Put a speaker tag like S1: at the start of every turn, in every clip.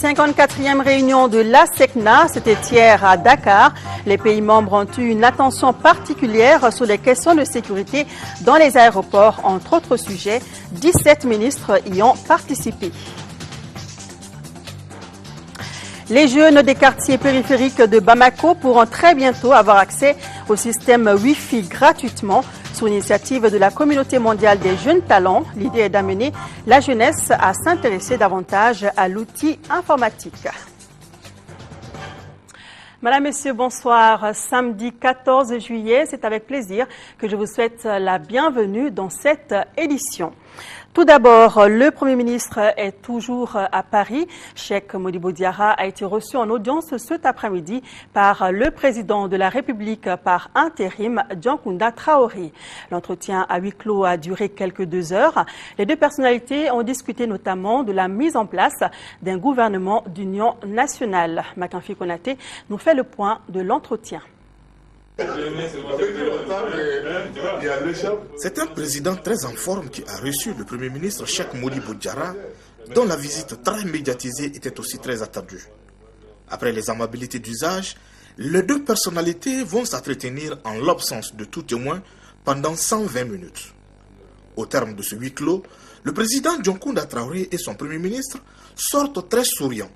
S1: 54e réunion de l'ASECNA, c'était hier à Dakar. Les pays membres ont eu une attention particulière sur les questions de sécurité dans les aéroports, entre autres sujets. 17 ministres y ont participé. Les jeunes des quartiers périphériques de Bamako pourront très bientôt avoir accès au système Wi-Fi gratuitement. Sur l'initiative de la Communauté mondiale des jeunes talents, l'idée est d'amener la jeunesse à s'intéresser davantage à l'outil informatique. Madame, Messieurs, bonsoir. Samedi 14 juillet, c'est avec plaisir que je vous souhaite la bienvenue dans cette édition. Tout d'abord, le Premier ministre est toujours à Paris. Cheikh Modibo Diarra a été reçu en audience cet après-midi par le président de la République par intérim, Dioncounda Traoré. L'entretien à huis clos a duré quelques 2 heures. Les deux personnalités ont discuté notamment de la mise en place d'un gouvernement d'union nationale. Makanfi Konaté nous fait le point de l'entretien.
S2: C'est un président très en forme qui a reçu le Premier ministre Cheikh Modibo Diarra, dont la visite très médiatisée était aussi très attendue. Après les amabilités d'usage, les deux personnalités vont s'entretenir en l'absence de tout témoin pendant 120 minutes. Au terme de ce huis clos, le président Dioncounda Traoré et son Premier ministre sortent très souriants.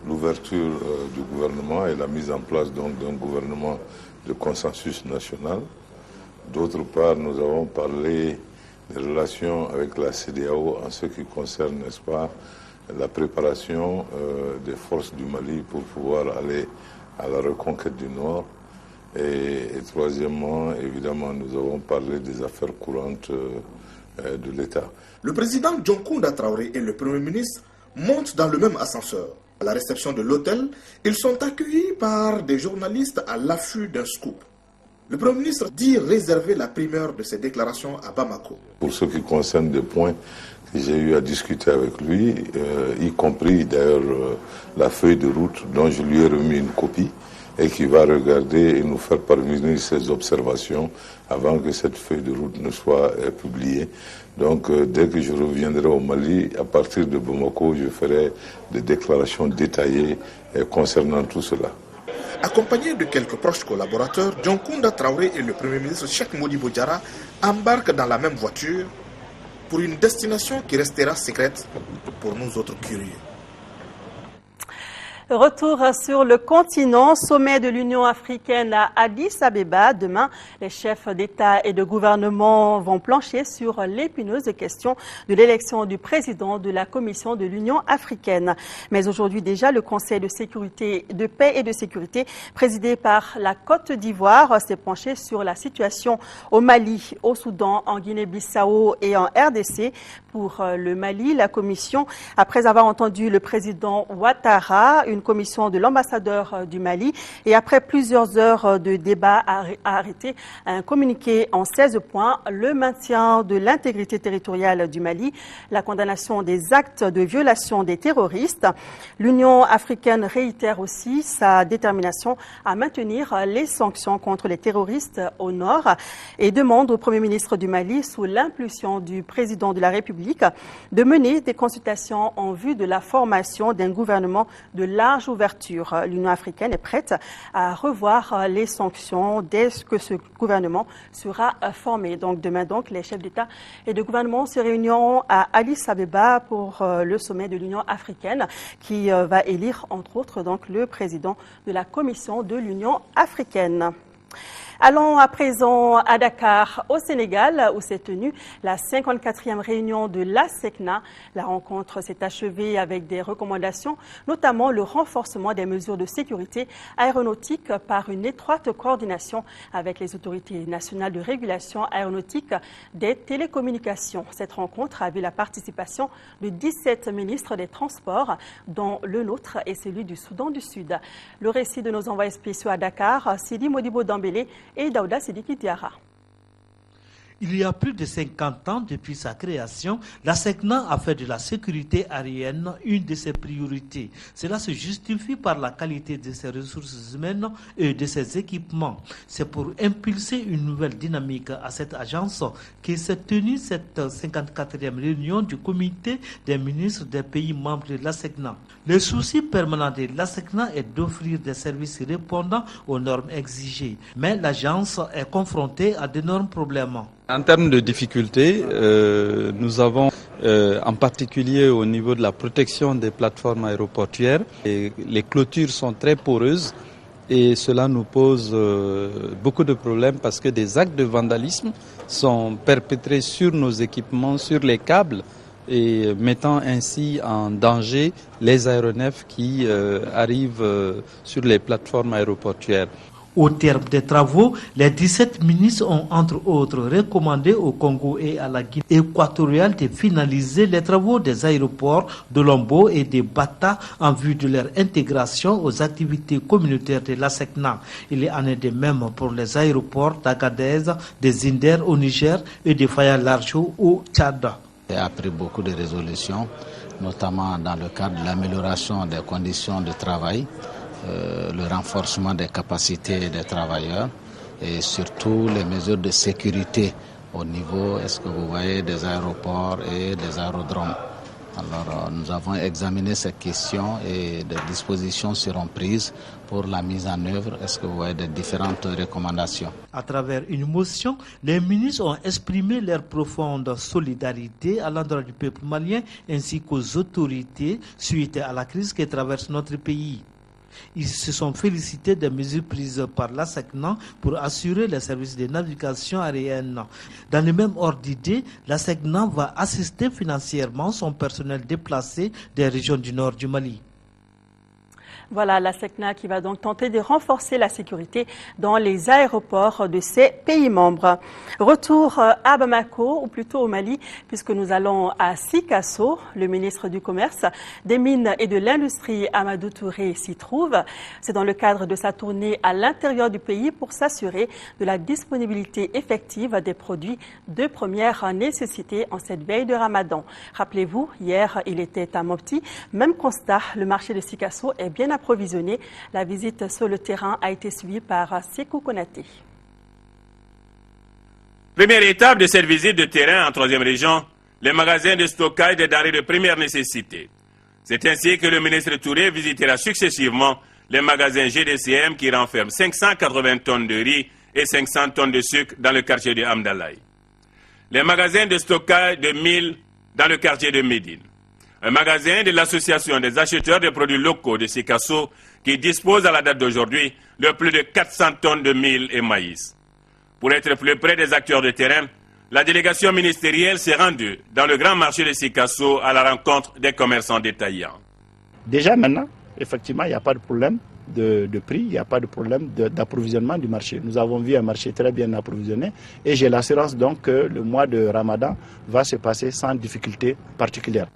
S3: L'ouverture du gouvernement et la mise en place donc d'un gouvernement de consensus national. D'autre part, nous avons parlé des relations avec la CEDEAO en ce qui concerne, n'est-ce pas, la préparation des forces du Mali pour pouvoir aller à la reconquête du Nord. Et troisièmement, évidemment, nous avons parlé des affaires courantes de l'État.
S2: Le président Dioncounda Traoré et le Premier ministre montent dans le même ascenseur. À la réception de l'hôtel, ils sont accueillis par des journalistes à l'affût d'un scoop. Le Premier ministre dit réserver la primeur de ses déclarations à Bamako.
S3: Pour ce qui concerne des points que j'ai eu à discuter avec lui, y compris d'ailleurs la feuille de route dont je lui ai remis une copie et qui va regarder et nous faire parvenir ses observations avant que cette feuille de route ne soit publiée. Donc, dès que je reviendrai au Mali, à partir de Bamako, je ferai des déclarations détaillées concernant tout cela.
S2: Accompagné de quelques proches collaborateurs, Dioncounda Traoré et le Premier ministre Cheikh Modibo Diarra embarquent dans la même voiture pour une destination qui restera secrète pour nous autres curieux.
S1: Retour sur le continent, sommet de l'Union africaine à Addis Abeba. Demain, les chefs d'État et de gouvernement vont plancher sur l'épineuse question de l'élection du président de la Commission de l'Union africaine. Mais aujourd'hui déjà, le Conseil de paix et de sécurité, présidé par la Côte d'Ivoire, s'est penché sur la situation au Mali, au Soudan, en Guinée-Bissau et en RDC. Pour le Mali, la Commission, après avoir entendu le président Ouattara, une commission de l'ambassadeur du Mali, et après plusieurs heures de débat, a arrêté un communiqué en 16 points: le maintien de l'intégrité territoriale du Mali, la condamnation des actes de violation des terroristes. L'Union africaine réitère aussi sa détermination à maintenir les sanctions contre les terroristes au nord et demande au Premier ministre du Mali, sous l'impulsion du président de la République, de mener des consultations en vue de la formation d'un gouvernement de large ouverture. L'Union africaine est prête à revoir les sanctions dès que ce gouvernement sera formé. Donc demain, les chefs d'État et de gouvernement se réuniront à Addis Abeba pour le sommet de l'Union africaine qui va élire entre autres le président de la Commission de l'Union africaine. Allons à présent à Dakar, au Sénégal, où s'est tenue la 54e réunion de l'ASECNA. La rencontre s'est achevée avec des recommandations, notamment le renforcement des mesures de sécurité aéronautique par une étroite coordination avec les autorités nationales de régulation aéronautique des télécommunications. Cette rencontre a vu la participation de 17 ministres des Transports, dont le nôtre et celui du Soudan du Sud. Le récit de nos envoyés spéciaux à Dakar, Sidi Modibo Dambélé et Daouda Sidiki Diarra.
S4: Il y a plus de 50 ans depuis sa création, la SECNA a fait de la sécurité aérienne une de ses priorités. Cela se justifie par la qualité de ses ressources humaines et de ses équipements. C'est pour impulser une nouvelle dynamique à cette agence que s'est tenue cette 54e réunion du comité des ministres des pays membres de la SECNA. Le souci permanent de la SECNA est d'offrir des services répondant aux normes exigées. Mais l'agence est confrontée à d'énormes problèmes.
S5: En termes de difficultés, nous avons en particulier au niveau de la protection des plateformes aéroportuaires, et les clôtures sont très poreuses et cela nous pose beaucoup de problèmes parce que des actes de vandalisme sont perpétrés sur nos équipements, sur les câbles, et mettant ainsi en danger les aéronefs qui arrivent sur les plateformes aéroportuaires.
S4: Au terme des travaux, les 17 ministres ont entre autres recommandé au Congo et à la Guinée équatoriale de finaliser les travaux des aéroports de Lombo et de Bata en vue de leur intégration aux activités communautaires de la SECNA. Il est en est de même pour les aéroports d'Agadez, de Zinder au Niger et de Faya-Largeau au Tchad.
S6: Il a pris beaucoup de résolutions, notamment dans le cadre de l'amélioration des conditions de travail, le renforcement des capacités des travailleurs et surtout les mesures de sécurité au niveau, est-ce que vous voyez, des aéroports et des aérodromes. Alors nous avons examiné ces questions et des dispositions seront prises pour la mise en œuvre, est-ce que vous voyez, des différentes recommandations.
S4: À travers une motion, les ministres ont exprimé leur profonde solidarité à l'endroit du peuple malien ainsi qu'aux autorités suite à la crise qui traverse notre pays. Ils se sont félicités des mesures prises par la SECNA pour assurer les services de navigation aérienne. Dans le même ordre d'idée, la SECNA va assister financièrement son personnel déplacé des régions du nord du Mali.
S1: Voilà la SECNA qui va donc tenter de renforcer la sécurité dans les aéroports de ces pays membres. Retour à Bamako, ou plutôt au Mali, puisque nous allons à Sikasso. Le ministre du Commerce, des Mines et de l'Industrie, Amadou Touré, s'y trouve. C'est dans le cadre de sa tournée à l'intérieur du pays pour s'assurer de la disponibilité effective des produits de première nécessité en cette veille de Ramadan. Rappelez-vous, hier, il était à Mopti. Même constat, le marché de Sikasso est bien approvisionné. La visite sur le terrain a été suivie par Sekou Konaté.
S7: Première étape de cette visite de terrain en 3e région, les magasins de stockage des denrées de première nécessité. C'est ainsi que le ministre Touré visitera successivement les magasins GDCM qui renferment 580 tonnes de riz et 500 tonnes de sucre dans le quartier de Hamdalaï. Les magasins de stockage de mil dans le quartier de Médine. Un magasin de l'association des acheteurs de produits locaux de Sikasso qui dispose à la date d'aujourd'hui de plus de 400 tonnes de mil et maïs. Pour être plus près des acteurs de terrain, la délégation ministérielle s'est rendue dans le grand marché de Sikasso à la rencontre des commerçants détaillants.
S8: Déjà maintenant, effectivement, il n'y a pas de problème de prix, il n'y a pas de problème d'approvisionnement du marché. Nous avons vu un marché très bien approvisionné et j'ai l'assurance donc que le mois de Ramadan va se passer sans difficulté particulière.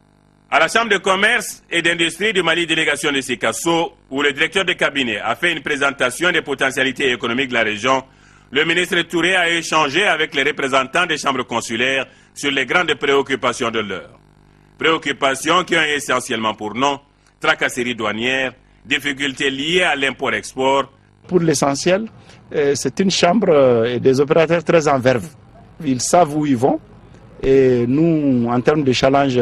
S7: À la Chambre de commerce et d'industrie du Mali, délégation de Sikasso, où le directeur de cabinet a fait une présentation des potentialités économiques de la région, le ministre Touré a échangé avec les représentants des chambres consulaires sur les grandes préoccupations de l'heure. Préoccupations qui ont essentiellement pour nom tracasseries douanières, difficultés liées à l'import-export.
S8: Pour l'essentiel, c'est une chambre et des opérateurs très en verve. Ils savent où ils vont. Et nous, en termes de challenge,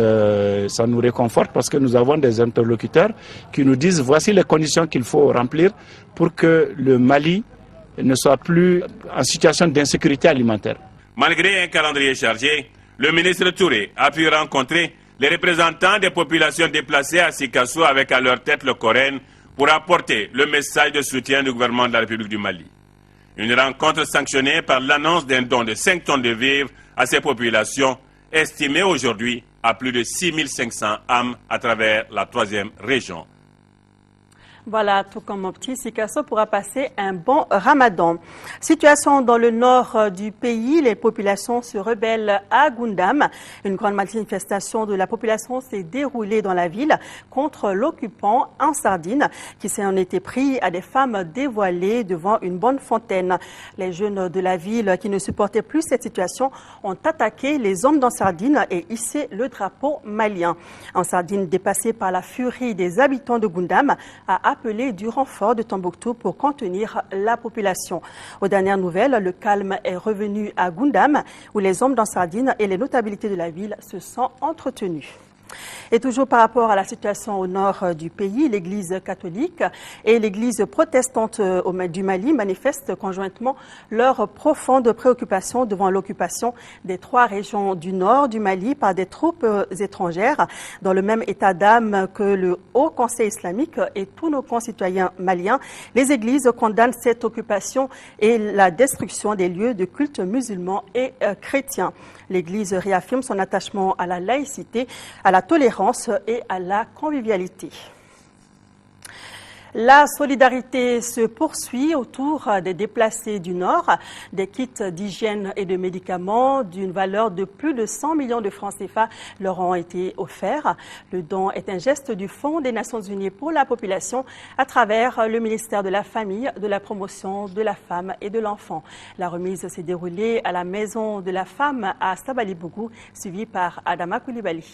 S8: ça nous réconforte parce que nous avons des interlocuteurs qui nous disent voici les conditions qu'il faut remplir pour que le Mali ne soit plus en situation d'insécurité alimentaire.
S7: Malgré un calendrier chargé, le ministre Touré a pu rencontrer les représentants des populations déplacées à Sikasso avec à leur tête le Coran pour apporter le message de soutien du gouvernement de la République du Mali. Une rencontre sanctionnée par l'annonce d'un don de 5 tonnes de vivres à ces populations, estimées aujourd'hui à plus de 6500 âmes à travers la 3e région.
S1: Voilà, tout comme mon petit Sikasso pourra passer un bon ramadan. Situation dans le nord du pays, les populations se rebellent à Goundam. Une grande manifestation de la population s'est déroulée dans la ville contre l'occupant en sardine qui s'en était pris à des femmes dévoilées devant une bonne fontaine. Les jeunes de la ville qui ne supportaient plus cette situation ont attaqué les hommes d'en sardine et hissé le drapeau malien. En sardine, dépassé par la furie des habitants de Goundam, a appelé du renfort de Tombouctou pour contenir la population. Aux dernières nouvelles, le calme est revenu à Goundam, où les hommes d'en sardine et les notabilités de la ville se sont entretenus. Et toujours par rapport à la situation au nord du pays, l'Église catholique et l'Église protestante du Mali manifestent conjointement leur profonde préoccupation devant l'occupation des 3 régions du nord du Mali par des troupes étrangères. Dans le même état d'âme que le Haut Conseil islamique et tous nos concitoyens maliens, les églises condamnent cette occupation et la destruction des lieux de culte musulmans et chrétiens. L'Église réaffirme son attachement à la laïcité, à la tolérance et à la convivialité. La solidarité se poursuit autour des déplacés du Nord. Des kits d'hygiène et de médicaments d'une valeur de plus de 100 millions de francs CFA leur ont été offerts. Le don est un geste du Fonds des Nations Unies pour la population à travers le ministère de la Famille, de la Promotion de la Femme et de l'Enfant. La remise s'est déroulée à la Maison de la Femme à Sabali-Bougou, suivie par Adama Koulibaly.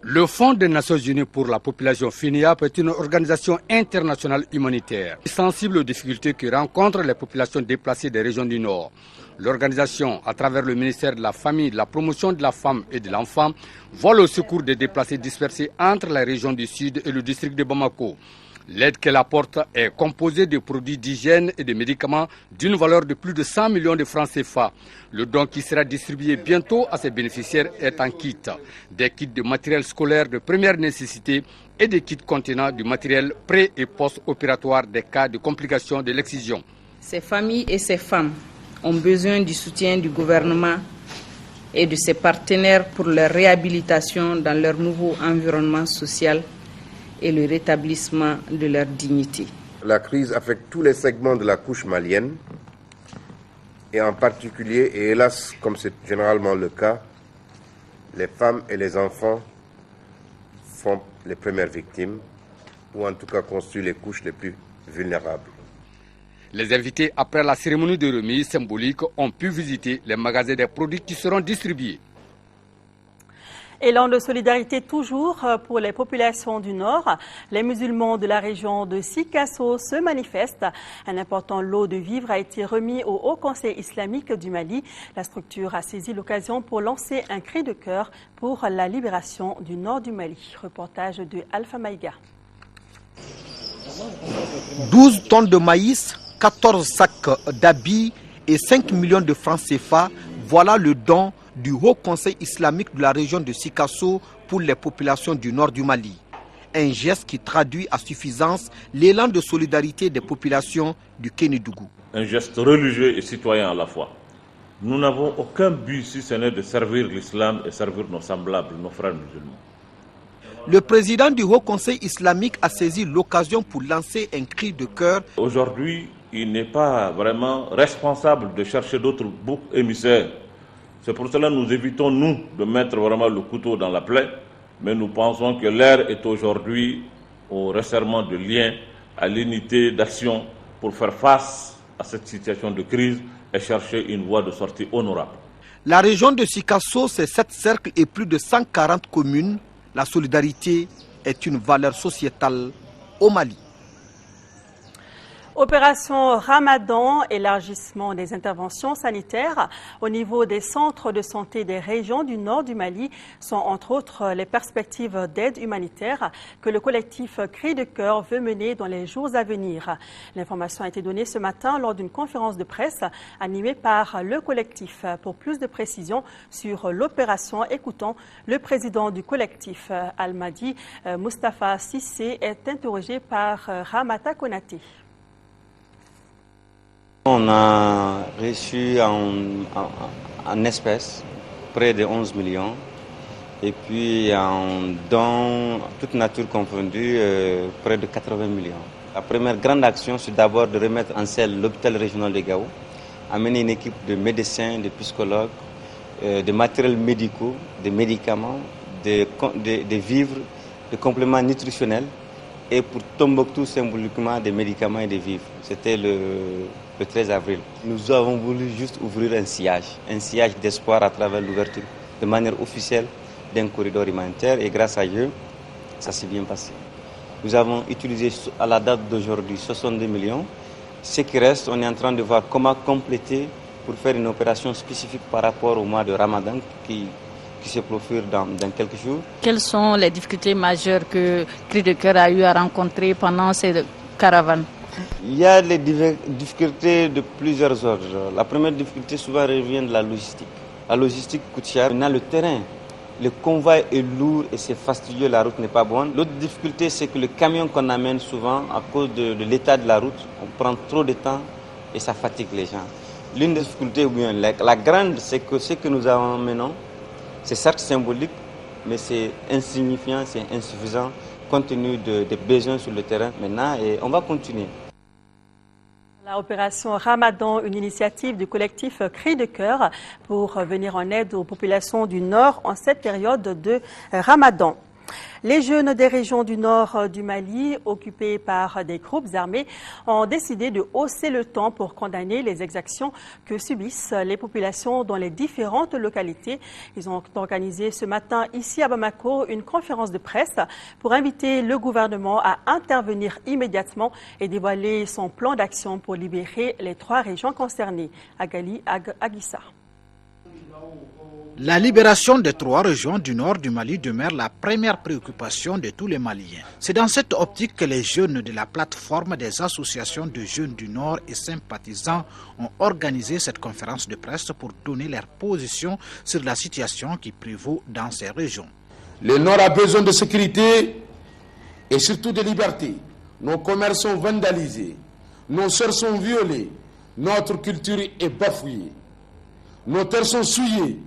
S9: Le Fonds des Nations Unies pour la population FINIAP est une organisation internationale humanitaire sensible aux difficultés que rencontrent les populations déplacées des régions du Nord. L'organisation, à travers le ministère de la Famille, de la Promotion de la Femme et de l'Enfant, vole au secours des déplacés dispersés entre la région du Sud et le district de Bamako. L'aide qu'elle apporte est composée de produits d'hygiène et de médicaments d'une valeur de plus de 100 millions de francs CFA. Le don qui sera distribué bientôt à ses bénéficiaires est en kit. Des kits de matériel scolaire de première nécessité et des kits contenant du matériel pré- et post-opératoire des cas de complications de l'excision.
S10: Ces familles et ces femmes ont besoin du soutien du gouvernement et de ses partenaires pour leur réhabilitation dans leur nouveau environnement social et le rétablissement de leur dignité.
S11: La crise affecte tous les segments de la couche malienne et en particulier, et hélas comme c'est généralement le cas, les femmes et les enfants sont les premières victimes ou en tout cas constituent les couches les plus vulnérables.
S9: Les invités, après la cérémonie de remise symbolique, ont pu visiter les magasins des produits qui seront distribués.
S1: Élan de solidarité toujours pour les populations du Nord. Les musulmans de la région de Sikasso se manifestent. Un important lot de vivres a été remis au Haut Conseil islamique du Mali. La structure a saisi l'occasion pour lancer un cri de cœur pour la libération du Nord du Mali. Reportage de Alpha Maïga.
S12: 12 tonnes de maïs, 14 sacs d'habits et 5 millions de francs CFA. Voilà le don du Haut Conseil islamique de la région de Sikasso pour les populations du nord du Mali. Un geste qui traduit à suffisance l'élan de solidarité des populations du Kénidougou.
S13: Un geste religieux et citoyen à la fois. Nous n'avons aucun but si ce n'est de servir l'islam et servir nos semblables, nos frères musulmans.
S12: Le président du Haut Conseil islamique a saisi l'occasion pour lancer un cri de cœur.
S13: Aujourd'hui, il n'est pas vraiment responsable de chercher d'autres boucs émissaires. C'est pour cela que nous évitons, nous, de mettre vraiment le couteau dans la plaie, mais nous pensons que l'heure est aujourd'hui au resserrement de liens, à l'unité d'action pour faire face à cette situation de crise et chercher une voie de sortie honorable.
S12: La région de Sikasso, c'est 7 cercles et plus de 140 communes. La solidarité est une valeur sociétale au Mali.
S1: Opération Ramadan, élargissement des interventions sanitaires au niveau des centres de santé des régions du nord du Mali sont entre autres les perspectives d'aide humanitaire que le collectif Cri de Cœur veut mener dans les jours à venir. L'information a été donnée ce matin lors d'une conférence de presse animée par le collectif. Pour plus de précisions sur l'opération, écoutons le président du collectif Al-Madi, Moustapha Sissé, est interrogé par Ramata Konaté.
S14: On a reçu en espèces près de 11 millions Et puis en dons, toute nature confondue, près de 80 millions. La première grande action, c'est d'abord de remettre en selle l'hôpital régional de Gao, amener une équipe de médecins, de psychologues, de matériels médicaux, des médicaments, des vivres, des compléments nutritionnels et pour Tombouctou symboliquement des médicaments et des vivres. C'était le 13 avril. Nous avons voulu juste ouvrir un sillage d'espoir à travers l'ouverture de manière officielle d'un corridor humanitaire et grâce à Dieu, ça s'est bien passé. Nous avons utilisé à la date d'aujourd'hui 62 millions. Ce qui reste, on est en train de voir comment compléter pour faire une opération spécifique par rapport au mois de Ramadan qui se profile dans quelques jours. Quelles sont les difficultés majeures que Cris de Cœur a eu à rencontrer pendant ces caravanes? Il y a des difficultés de plusieurs ordres. La première difficulté souvent revient de la logistique. La logistique coûte cher. On a le terrain. Le convoi est lourd et c'est fastidieux, la route n'est pas bonne. L'autre difficulté, c'est que le camion qu'on amène souvent, à cause de l'état de la route, on prend trop de temps et ça fatigue les gens. L'une des difficultés, ou bien la grande, c'est que ce que nous amenons, c'est certes symbolique, mais c'est insignifiant, c'est insuffisant, compte tenu des besoins sur le terrain maintenant, et on va continuer.
S1: La opération Ramadan, une initiative du collectif Cris de Cœur pour venir en aide aux populations du Nord en cette période de Ramadan. Les jeunes des régions du nord du Mali, occupés par des groupes armés, ont décidé de hausser le ton pour condamner les exactions que subissent les populations dans les différentes localités. Ils ont organisé ce matin ici à Bamako une conférence de presse pour inviter le gouvernement à intervenir immédiatement et dévoiler son plan d'action pour libérer les 3 régions concernées. Agali Agissa.
S15: La libération des 3 régions du nord du Mali demeure la première préoccupation de tous les Maliens. C'est dans cette optique que les jeunes de la plateforme des associations de jeunes du Nord et sympathisants ont organisé cette conférence de presse pour donner leur position sur la situation qui prévaut dans ces régions.
S16: Le Nord a besoin de sécurité et surtout de liberté. Nos commerces sont vandalisés, nos sœurs sont violées, notre culture est bafouillée, nos terres sont souillées.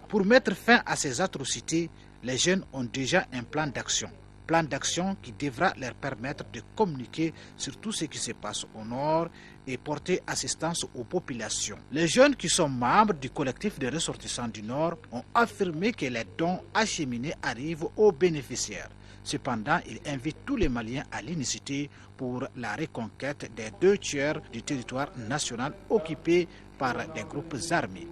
S15: Pour mettre fin à ces atrocités, les jeunes ont déjà un plan d'action qui devra leur permettre de communiquer sur tout ce qui se passe au nord et porter assistance aux populations. Les jeunes qui sont membres du collectif des ressortissants du Nord ont affirmé que les dons acheminés arrivent aux bénéficiaires. Cependant, ils invitent tous les Maliens à l'unicité pour la reconquête des 2 tiers du territoire national occupé par des groupes armés.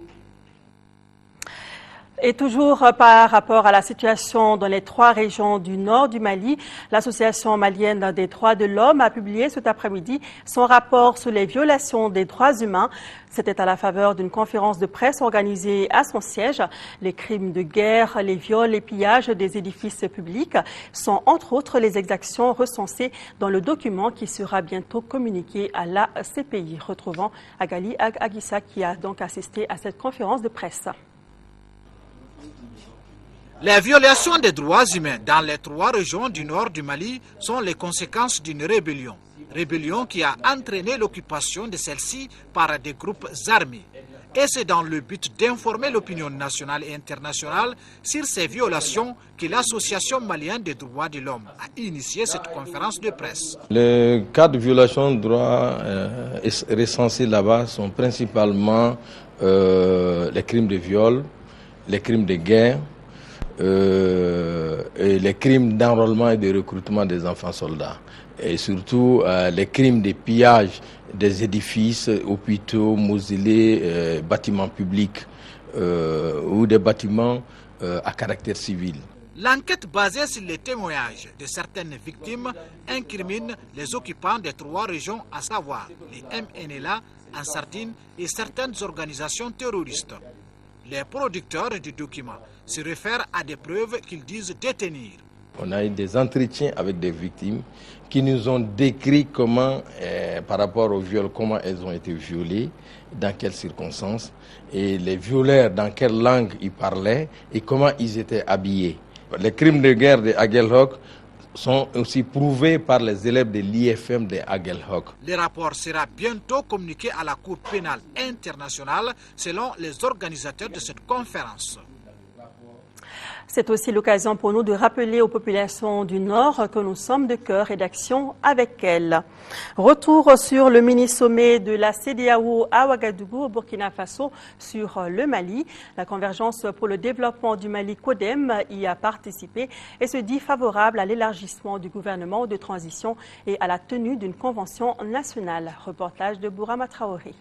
S1: Et toujours par rapport à la situation dans les 3 régions du nord du Mali, l'Association malienne des droits de l'homme a publié cet après-midi son rapport sur les violations des droits humains. C'était à la faveur d'une conférence de presse organisée à son siège. Les crimes de guerre, les viols et pillages des édifices publics sont entre autres les exactions recensées dans le document qui sera bientôt communiqué à la CPI. Retrouvons Agali Agissa qui a donc assisté à cette conférence de presse.
S15: Les violations des droits humains dans les 3 régions du nord du Mali sont les conséquences d'une rébellion. Rébellion qui a entraîné l'occupation de celle-ci par des groupes armés. Et c'est dans le but d'informer l'opinion nationale et internationale sur ces violations que l'Association malienne des droits de l'homme a initié cette conférence de presse.
S17: Les cas de violation de droits recensés là-bas sont principalement les crimes de viol, les crimes de guerre, et les crimes d'enrôlement et de recrutement des enfants soldats. Et surtout les crimes de pillage des édifices, hôpitaux, mausolées, bâtiments publics ou des bâtiments à caractère civil.
S15: L'enquête basée sur les témoignages de certaines victimes incrimine les occupants des 3 régions, à savoir les MNLA en Sardine et certaines organisations terroristes. Les producteurs du document se réfèrent à des preuves qu'ils disent détenir.
S17: On a eu des entretiens avec des victimes qui nous ont décrit comment, par rapport au viol, comment elles ont été violées, dans quelles circonstances, et les violeurs, dans quelle langue ils parlaient et comment ils étaient habillés. Les crimes de guerre de Aguelhok sont aussi prouvés par les élèves de l'IFM de Aguelhok.
S15: Le rapport sera bientôt communiqué à la Cour pénale internationale selon les organisateurs de cette conférence.
S1: C'est aussi l'occasion pour nous de rappeler aux populations du Nord que nous sommes de cœur et d'action avec elles. Retour sur le mini-sommet de la CEDEAO à Ouagadougou, au Burkina Faso, sur le Mali. La Convergence pour le développement du Mali, CODEM, y a participé et se dit favorable à l'élargissement du gouvernement de transition et à la tenue d'une convention nationale. Reportage de Bourama Traoré.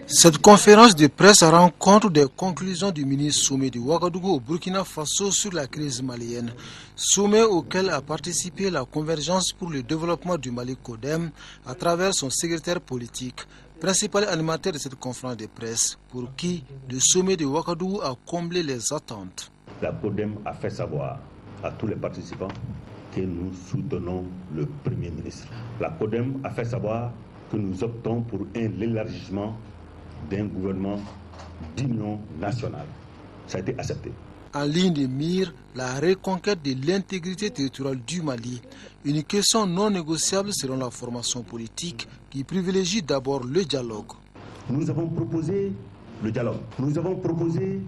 S18: Cette conférence de presse rend compte des conclusions du mini-sommet de Ouagadougou au Burkina Faso sur la crise malienne. Sommet auquel a participé la Convergence pour le développement du Mali CODEM à travers son secrétaire politique, principal animateur de cette conférence de presse, pour qui le sommet de Ouagadougou a comblé les attentes.
S19: La CODEM a fait savoir à tous les participants que nous soutenons le Premier ministre. La CODEM a fait savoir que nous optons pour l'élargissement d'un gouvernement d'union nationale. Ça a été accepté.
S18: En ligne de mire, la reconquête de l'intégrité territoriale du Mali, une question non négociable selon la formation politique qui privilégie d'abord le dialogue.
S19: Nous avons proposé le dialogue. Nous avons proposé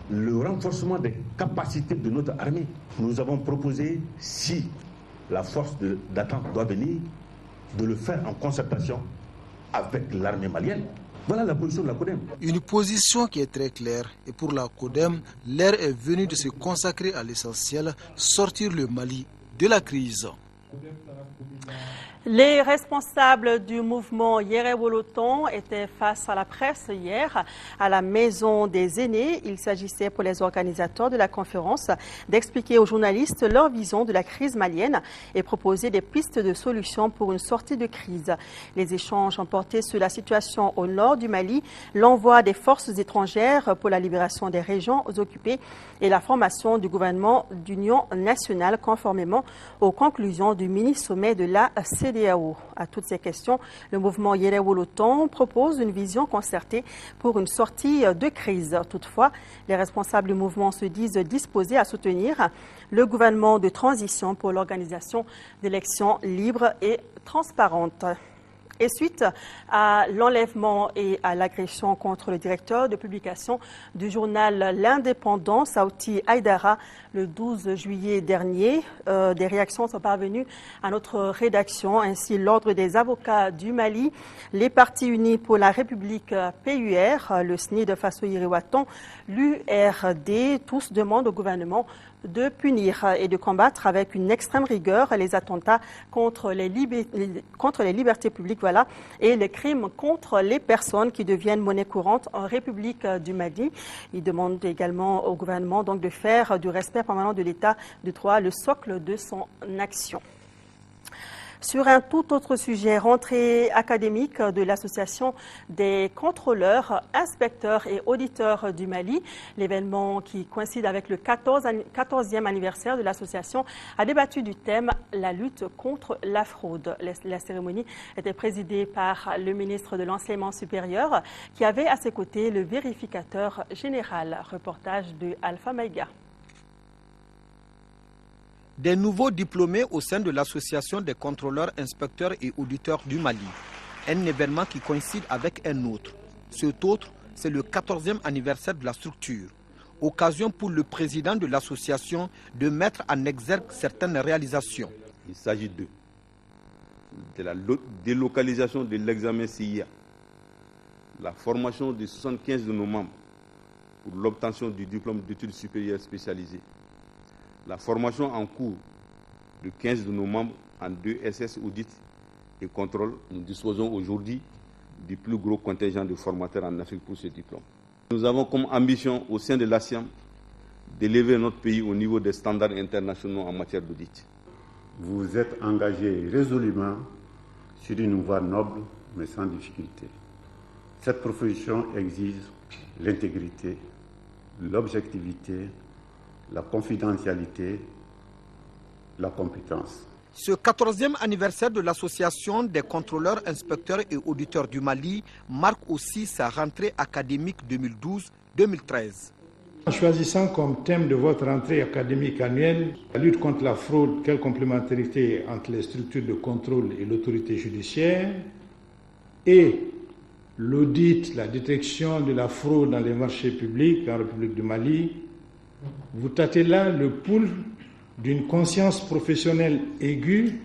S19: le renforcement des capacités de notre armée. Nous avons proposé, si la force d'attente doit venir, de le faire en concertation avec l'armée malienne. Voilà la position de la CODEM.
S18: Une position qui est très claire. Et pour la CODEM, l'heure est venue de se consacrer à l'essentiel, sortir le Mali de la crise.
S1: Les responsables du mouvement Yere Woloton étaient face à la presse hier à la Maison des Aînés. Il s'agissait pour les organisateurs de la conférence d'expliquer aux journalistes leur vision de la crise malienne et proposer des pistes de solutions pour une sortie de crise. Les échanges ont porté sur la situation au nord du Mali, l'envoi des forces étrangères pour la libération des régions occupées et la formation du gouvernement d'union nationale conformément aux conclusions du mini-sommet de la CEDEAO. À toutes ces questions, le mouvement Yere Woloton propose une vision concertée pour une sortie de crise. Toutefois, les responsables du mouvement se disent disposés à soutenir le gouvernement de transition pour l'organisation d'élections libres et transparentes. Et suite à l'enlèvement et à l'agression contre le directeur de publication du journal L'Indépendant, Saouti Haïdara, le 12 juillet dernier, des réactions sont parvenues à notre rédaction. Ainsi, l'Ordre des avocats du Mali, les Partis unis pour la République PUR, le SNID Faso Yiriwaton, l'URD, tous demandent au gouvernement de punir et de combattre avec une extrême rigueur les attentats contre les libertés publiques et les crimes contre les personnes qui deviennent monnaie courante en République du Mali. Ils demandent également au gouvernement donc de faire du respect permanent de l'État de droit le socle de son action. Sur un tout autre sujet, rentrée académique de l'Association des contrôleurs, inspecteurs et auditeurs du Mali. L'événement qui coïncide avec le 14e anniversaire de l'association a débattu du thème « La lutte contre la fraude ». La cérémonie était présidée par le ministre de l'Enseignement supérieur qui avait à ses côtés le vérificateur général. Reportage de Alpha Maïga.
S12: Des nouveaux diplômés au sein de l'Association des contrôleurs, inspecteurs et auditeurs du Mali. Un événement qui coïncide avec un autre. Cet autre, c'est le 14e anniversaire de la structure. Occasion pour le président de l'association de mettre en exergue certaines réalisations.
S20: Il s'agit de la délocalisation de l'examen CIA, la formation de 75 de nos membres pour l'obtention du diplôme d'études supérieures spécialisées, la formation en cours de 15 de nos membres en 2 SS audit et contrôle. Nous disposons aujourd'hui du plus gros contingent de formateurs en Afrique pour ce diplôme. Nous avons comme ambition au sein de l'ASIAM d'élever notre pays au niveau des standards internationaux en matière d'audit.
S21: Vous êtes engagé résolument sur une voie noble mais sans difficulté. Cette profession exige l'intégrité, l'objectivité, la confidentialité, la compétence.
S12: Ce 14e anniversaire de l'Association des contrôleurs, inspecteurs et auditeurs du Mali marque aussi sa rentrée académique 2012-2013.
S22: En choisissant comme thème de votre rentrée académique annuelle la lutte contre la fraude, quelle complémentarité entre les structures de contrôle et l'autorité judiciaire, et l'audit, la détection de la fraude dans les marchés publics en République du Mali, vous tâtez là le pouls d'une conscience professionnelle aiguë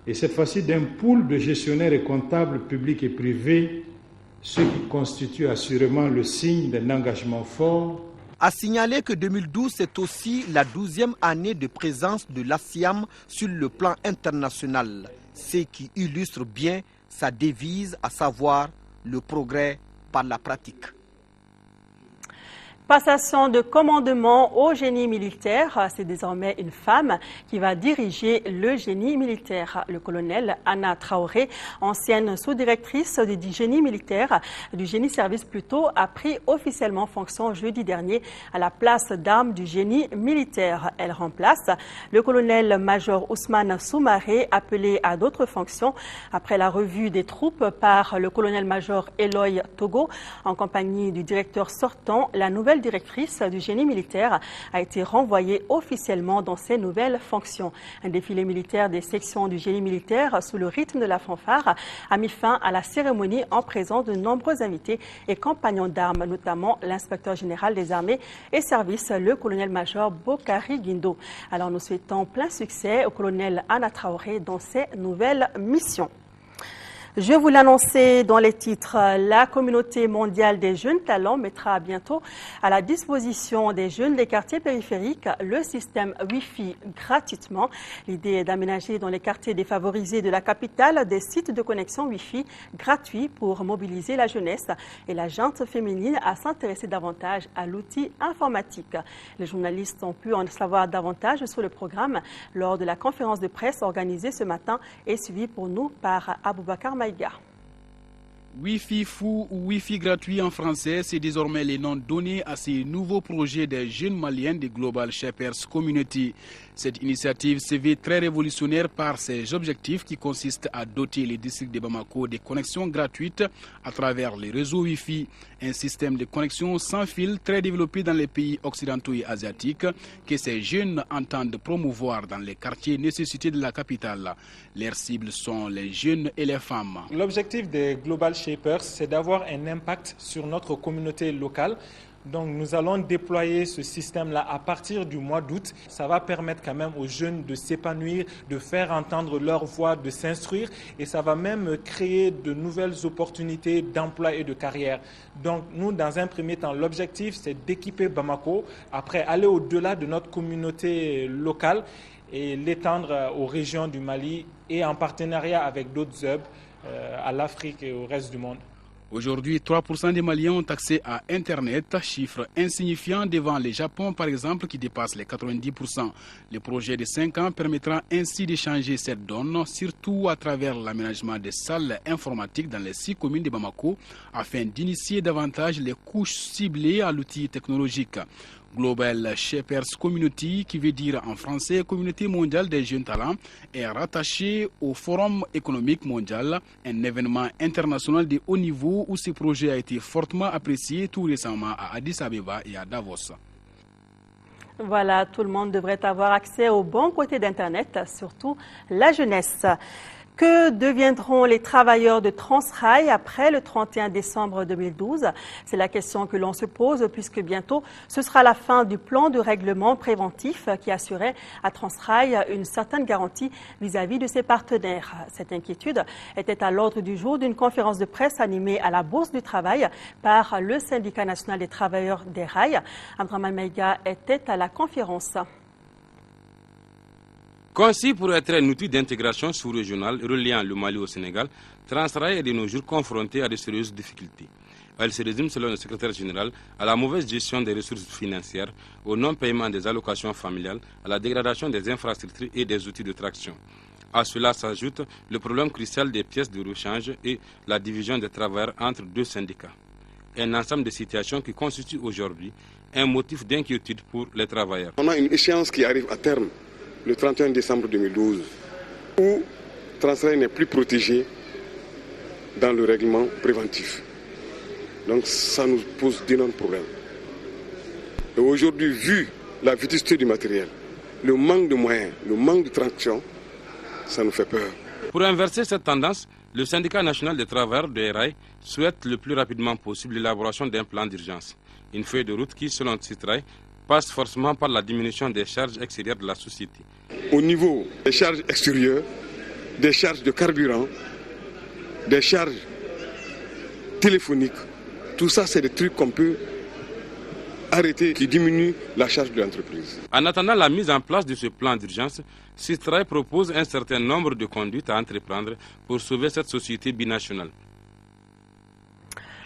S22: et cette fois-ci d'un pool de gestionnaires et comptables publics et privés, ce qui constitue assurément le signe d'un engagement fort.
S12: A signaler que 2012, c'est aussi la 12e année de présence de l'ASIAM sur le plan international, ce qui illustre bien sa devise, à savoir le progrès par la pratique.
S1: Passation de commandement au génie militaire, c'est désormais une femme qui va diriger le génie militaire. Le colonel Anna Traoré, ancienne sous-directrice du génie militaire, du génie service plutôt, a pris officiellement fonction jeudi dernier à la place d'armes du génie militaire. Elle remplace le colonel-major Ousmane Soumaré, appelé à d'autres fonctions après la revue des troupes par le colonel-major Eloy Togo en compagnie du directeur sortant. La nouvelle directrice du génie militaire a été renvoyée officiellement dans ses nouvelles fonctions. Un défilé militaire des sections du génie militaire sous le rythme de la fanfare a mis fin à la cérémonie en présence de nombreux invités et compagnons d'armes, notamment l'inspecteur général des armées et services, le colonel-major Bokari Guindo. Alors nous souhaitons plein succès au colonel Anna Traoré dans ses nouvelles missions. Je vous l'annonçais dans les titres, la communauté mondiale des jeunes talents mettra bientôt à la disposition des jeunes des quartiers périphériques le système Wi-Fi gratuitement. L'idée est d'aménager dans les quartiers défavorisés de la capitale des sites de connexion Wi-Fi gratuits pour mobiliser la jeunesse et la gente féminine à s'intéresser davantage à l'outil informatique. Les journalistes ont pu en savoir davantage sur le programme lors de la conférence de presse organisée ce matin et suivie pour nous par Aboubakar Maïga.
S2: Wi-Fi fou ou Wi-Fi gratuit en français, c'est désormais les noms donnés à ces nouveaux projets des jeunes maliens de Global Shapers Community. Cette initiative se veut très révolutionnaire par ses objectifs qui consistent à doter les districts de Bamako de connexions gratuites à travers les réseaux Wi-Fi, un système de connexion sans fil très développé dans les pays occidentaux et asiatiques que ces jeunes entendent promouvoir dans les quartiers nécessités de la capitale. Leurs cibles sont les jeunes et les femmes.
S3: L'objectif des Global Shapers, c'est d'avoir un impact sur notre communauté locale. Donc nous allons déployer ce système-là à partir du mois d'août. Ça va permettre quand même aux jeunes de s'épanouir, de faire entendre leur voix, de s'instruire et ça va même créer de nouvelles opportunités d'emploi et de carrière. Donc nous, dans un premier temps, l'objectif c'est d'équiper Bamako, après aller au-delà de notre communauté locale et l'étendre aux régions du Mali et en partenariat avec d'autres hubs à l'Afrique et au reste du monde.
S2: Aujourd'hui, 3% des Maliens ont accès à Internet, chiffre insignifiant devant le Japon par exemple qui dépasse les 90%. Le projet de 5 ans permettra ainsi de changer cette donne, surtout à travers l'aménagement des salles informatiques dans les 6 communes de Bamako afin d'initier davantage les couches ciblées à l'outil technologique. Global Shapers Community, qui veut dire en français Communauté mondiale des jeunes talents, est rattaché au Forum économique mondial, un événement international de haut niveau où ce projet a été fortement apprécié tout récemment à Addis Abeba et à Davos.
S1: Voilà, tout le monde devrait avoir accès au bon côté d'Internet, surtout la jeunesse. Que deviendront les travailleurs de Transrail après le 31 décembre 2012? C'est la question que l'on se pose puisque bientôt ce sera la fin du plan de règlement préventif qui assurait à Transrail une certaine garantie vis-à-vis de ses partenaires. Cette inquiétude était à l'ordre du jour d'une conférence de presse animée à la Bourse du Travail par le syndicat national des travailleurs des rails. Abdraman Maïga était à la conférence.
S23: Conçu pour être un outil d'intégration sous-régionale reliant le Mali au Sénégal, Transrail est de nos jours confronté à de sérieuses difficultés. Elle se résume, selon le secrétaire général, à la mauvaise gestion des ressources financières, au non-paiement des allocations familiales, à la dégradation des infrastructures et des outils de traction. À cela s'ajoute le problème crucial des pièces de rechange et la division des travailleurs entre 2 syndicats. Un ensemble de situations qui constituent aujourd'hui un motif d'inquiétude pour les travailleurs.
S24: On a une échéance qui arrive à terme le 31 décembre 2012, où Transrail n'est plus protégé dans le règlement préventif. Donc ça nous pose d'énormes problèmes. Et aujourd'hui, vu la vétusté du matériel, le manque de moyens, le manque de traction, ça nous fait peur.
S23: Pour inverser cette tendance, Le syndicat national des travailleurs de RAI souhaite le plus rapidement possible l'élaboration d'un plan d'urgence. Une feuille de route qui, selon Citrail, passe forcément par la diminution des charges extérieures de la société.
S24: Au niveau des charges extérieures, des charges de carburant, des charges téléphoniques, tout ça c'est des trucs qu'on peut arrêter qui diminuent la charge de l'entreprise.
S23: En attendant la mise en place de ce plan d'urgence, Citrail propose un certain nombre de conduites à entreprendre pour sauver cette société binationale.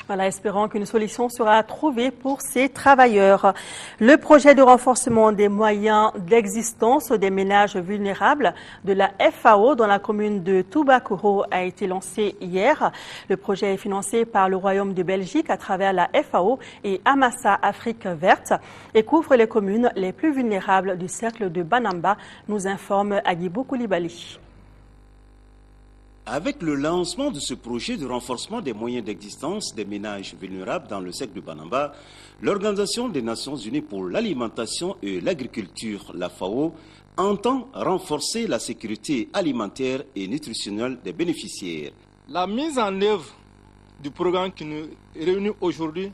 S1: Voilà, espérons qu'une solution sera trouvée pour ces travailleurs. Le projet de renforcement des moyens d'existence des ménages vulnérables de la FAO dans la commune de Toubakoro a été lancé hier. Le projet est financé par le Royaume de Belgique à travers la FAO et Amassa Afrique Verte et couvre les communes les plus vulnérables du cercle de Banamba, nous informe Agibou Koulibaly.
S4: Avec le lancement de ce projet de renforcement des moyens d'existence des ménages vulnérables dans le cercle de Banamba, l'Organisation des Nations Unies pour l'alimentation et l'agriculture, la FAO, entend renforcer la sécurité alimentaire et nutritionnelle des bénéficiaires.
S5: La mise en œuvre du programme qui nous réunit aujourd'hui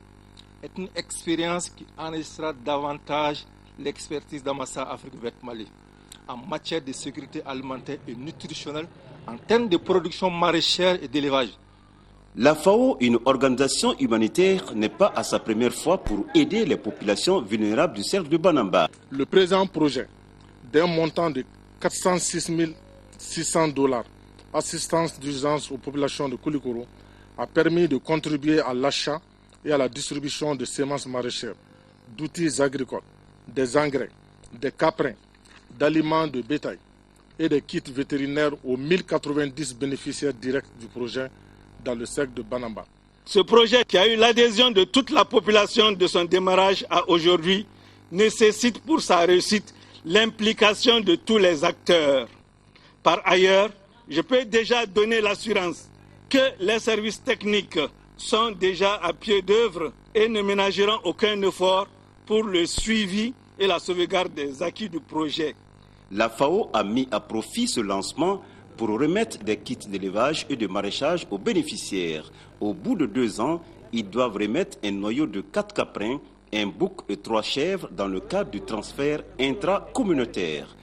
S5: est une expérience qui enregistrera davantage l'expertise d'Amassa Afrique Verte Mali en matière de sécurité alimentaire et nutritionnelle en termes de production maraîchère et d'élevage.
S4: La FAO, une organisation humanitaire, n'est pas à sa première fois pour aider les populations vulnérables du cercle de Banamba.
S22: Le présent projet, d'un montant de 406 600 $, assistance d'urgence aux populations de Koulikoro, a permis de contribuer à l'achat et à la distribution de semences maraîchères, d'outils agricoles, des engrais, des caprins, d'aliments de bétail et des kits vétérinaires aux 1090 bénéficiaires directs du projet dans le cercle de Banamba.
S5: Ce projet qui a eu l'adhésion de toute la population de son démarrage à aujourd'hui nécessite pour sa réussite l'implication de tous les acteurs. Par ailleurs, je peux déjà donner l'assurance que les services techniques sont déjà à pied d'œuvre et ne ménageront aucun effort pour le suivi et la sauvegarde des acquis du projet.
S4: La FAO a mis à profit ce lancement pour remettre des kits d'élevage et de maraîchage aux bénéficiaires. Au bout de 2 ans, ils doivent remettre un noyau de 4 caprins, un bouc et 3 chèvres dans le cadre du transfert intracommunautaire.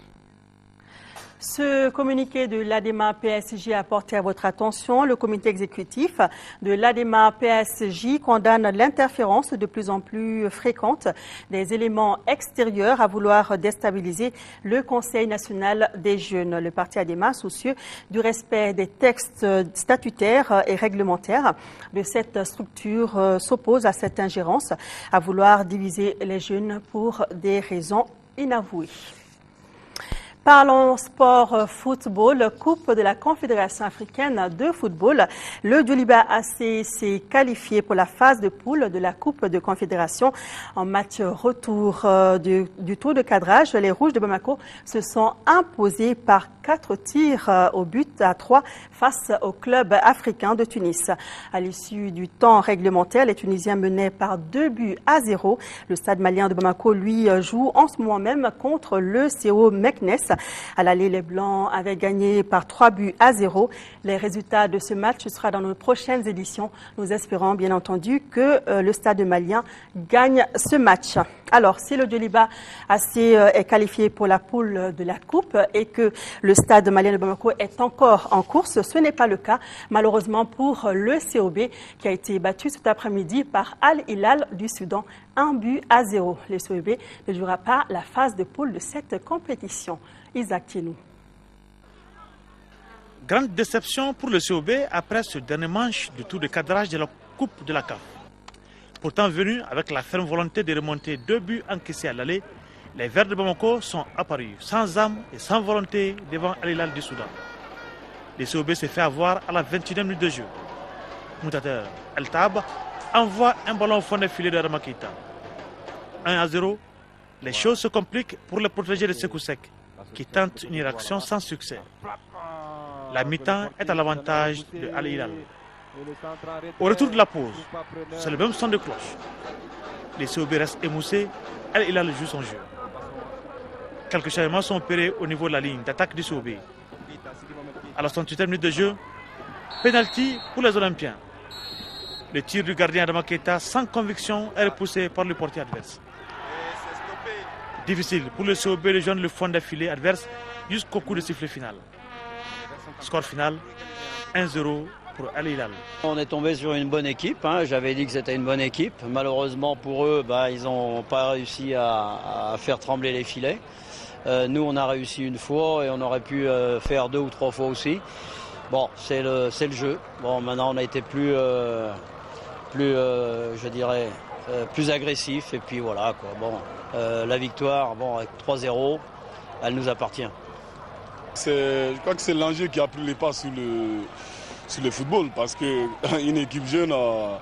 S1: Ce communiqué de l'ADEMA-PSG a porté à votre attention. Le comité exécutif de l'ADEMA-PSG condamne l'interférence de plus en plus fréquente des éléments extérieurs à vouloir déstabiliser le Conseil national des jeunes. Le parti ADEMA, soucieux du respect des textes statutaires et réglementaires de cette structure, s'oppose à cette ingérence à vouloir diviser les jeunes pour des raisons inavouées. Parlons sport football, Coupe de la Confédération africaine de football. Le Djoliba AC s'est qualifié pour la phase de poule de la Coupe de Confédération. En match retour du tour de cadrage, les Rouges de Bamako se sont imposés par 4 tirs au but à 3 face au club africain de Tunis. À l'issue du temps réglementaire, les Tunisiens menaient par 2-0. Le Stade malien de Bamako, lui, joue en ce moment même contre le CO Meknes. À l'aller, les Blancs avaient gagné par 3-0. Les résultats de ce match sera dans nos prochaines éditions. Nous espérons bien entendu que le Stade malien gagne ce match. Alors, si le Djoliba AC est qualifié pour la poule de la Coupe et que le Stade malien de Bamako est encore en course, ce n'est pas le cas, malheureusement, pour le COB qui a été battu cet après-midi par Al Hilal du Soudan, 1-0. Le COB ne jouera pas la phase de poule de cette compétition. Isaac Tienou.
S6: Grande déception pour le COB après ce dernier manche du tour de cadrage de la Coupe de la CAF. Pourtant venus avec la ferme volonté de remonter 2 buts encaissés à l'aller, les Verts de Bamako sont apparus sans âme et sans volonté devant Al Hilal du Soudan. Le COB s'est fait avoir à la 21e minute de jeu. Moutater El Tab envoie un ballon au fond des filets de Ramakita. 1-0, les choses se compliquent pour le protégé de Sekoussek, qui tente une réaction sans succès. La mi-temps est à l'avantage de Al Hilal. Au retour de la pause, c'est le même son de cloche. Les COB restent émoussés, Al Hilal joue son jeu. Quelques changements sont opérés au niveau de la ligne d'attaque du COB. À la 68e minute de jeu, Penalty pour les Olympiens. Le tir du gardien Adama Keita sans conviction est repoussé par le portier adverse. Difficile pour le COB de joindre le fond d'affilée adverse jusqu'au coup de sifflet final. Score final 1-0 pour Al Hilal.
S7: On est tombé sur une bonne équipe, hein. J'avais dit que c'était une bonne équipe. Malheureusement pour eux, ils n'ont pas réussi à faire trembler les filets. Nous on a réussi une fois et on aurait pu faire 2 ou 3 fois aussi. Bon, c'est le jeu. Bon, maintenant on a été plus agressif et puis voilà quoi. Bon, la victoire, avec 3-0, elle nous appartient.
S8: Je crois que c'est l'enjeu qui a pris les pas sur le football parce qu'une équipe jeune a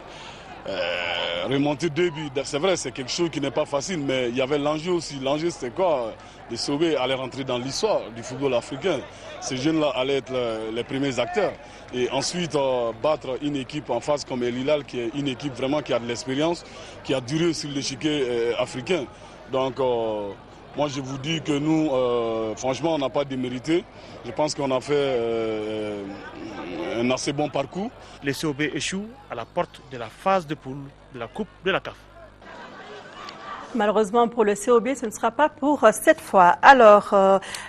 S8: remonté 2 buts. C'est vrai, c'est quelque chose qui n'est pas facile, mais il y avait l'enjeu aussi. L'enjeu c'était quoi? De sauver, aller rentrer dans l'histoire du football africain. Ces jeunes-là allaient être les premiers acteurs. Et ensuite, battre une équipe en face comme El Hilal, qui est une équipe vraiment qui a de l'expérience, qui a duré sur l'échiquier africain. Donc, moi, je vous dis que nous, franchement, on n'a pas démérité. Je pense qu'on a fait un assez bon parcours.
S6: Les COB échouent à la porte de la phase de poule de la Coupe de la CAF.
S1: Malheureusement pour le COB, ce ne sera pas pour cette fois. Alors,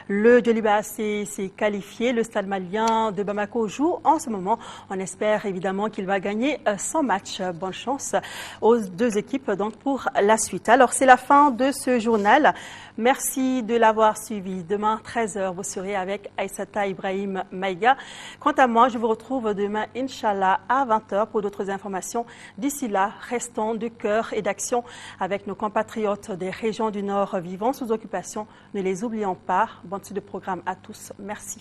S1: le Djoliba s'est qualifié. Le Stade malien de Bamako joue en ce moment. On espère évidemment qu'il va gagner son match. Bonne chance aux 2 équipes donc pour la suite. Alors, c'est la fin de ce journal. Merci de l'avoir suivi. Demain, 13h, vous serez avec Aïssata Ibrahim Maïga. Quant à moi, je vous retrouve demain, Inch'Allah, à 20h pour d'autres informations. D'ici là, restons de cœur et d'action avec nos compatriotes des régions du Nord vivant sous occupation. Ne les oublions pas. Bonne suite de programme à tous. Merci.